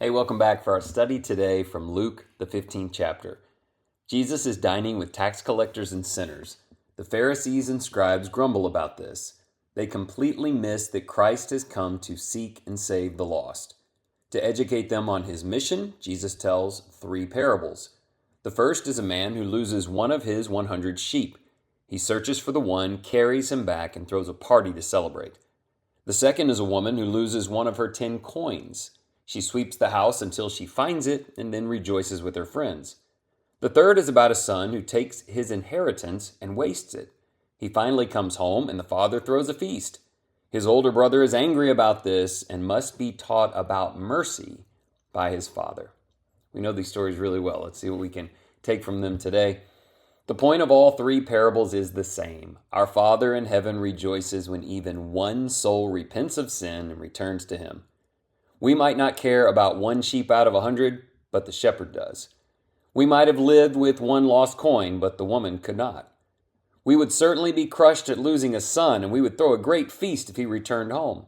Hey, welcome back for our study today from Luke, the 15th chapter. Jesus is dining with tax collectors and sinners. The Pharisees and scribes grumble about this. They completely miss that Christ has come to seek and save the lost. To educate them on his mission, Jesus tells three parables. The first is a man who loses one of his 100 sheep. He searches for the one, carries him back, and throws a party to celebrate. The second is a woman who loses one of her 10 coins. She sweeps the house until she finds it and then rejoices with her friends. The third is about a son who takes his inheritance and wastes it. He finally comes home and the father throws a feast. His older brother is angry about this and must be taught about mercy by his father. We know these stories really well. Let's see what we can take from them today. The point of all three parables is the same. Our Father in heaven rejoices when even one soul repents of sin and returns to him. We might not care about one sheep out of 100, but the shepherd does. We might have lived with one lost coin, but the woman could not. We would certainly be crushed at losing a son, and we would throw a great feast if he returned home.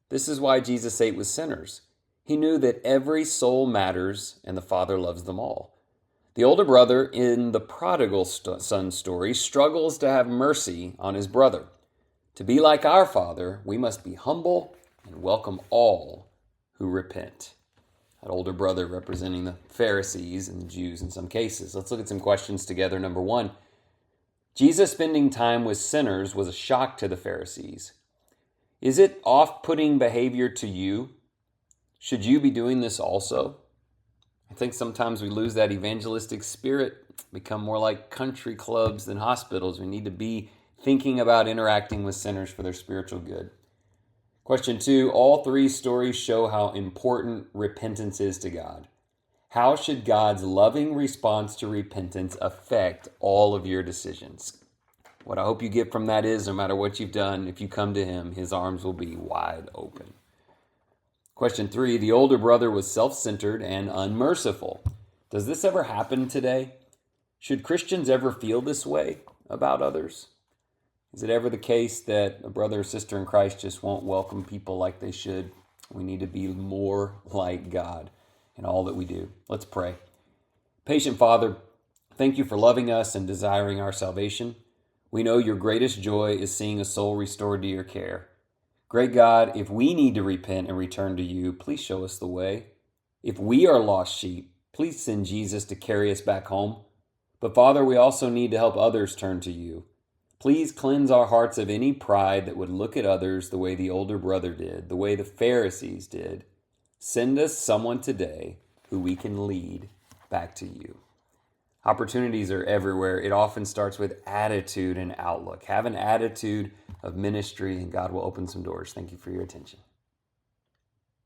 This is why Jesus ate with sinners. He knew that every soul matters, and the Father loves them all. The older brother in the prodigal son story struggles to have mercy on his brother. To be like our Father, we must be humble and welcome all who repent. That older brother representing the Pharisees and the Jews in some cases. Let's look at some questions together. Number one, Jesus spending time with sinners was a shock to the Pharisees. Is it off-putting behavior to you? Should you be doing this also? I think sometimes we lose that evangelistic spirit, become more like country clubs than hospitals. We need to be thinking about interacting with sinners for their spiritual good. Question 2, all three stories show how important repentance is to God. How should God's loving response to repentance affect all of your decisions? What I hope you get from that is, no matter what you've done, if you come to him, his arms will be wide open. Question 3, the older brother was self-centered and unmerciful. Does this ever happen today? Should Christians ever feel this way about others? Is it ever the case that a brother or sister in Christ just won't welcome people like they should? We need to be more like God in all that we do. Let's pray. Patient Father, thank you for loving us and desiring our salvation. We know your greatest joy is seeing a soul restored to your care. Great God, if we need to repent and return to you, please show us the way. If we are lost sheep, please send Jesus to carry us back home. But Father, we also need to help others turn to you. Please cleanse our hearts of any pride that would look at others the way the older brother did, the way the Pharisees did. Send us someone today who we can lead back to you. Opportunities are everywhere. It often starts with attitude and outlook. Have an attitude of ministry, and God will open some doors. Thank you for your attention.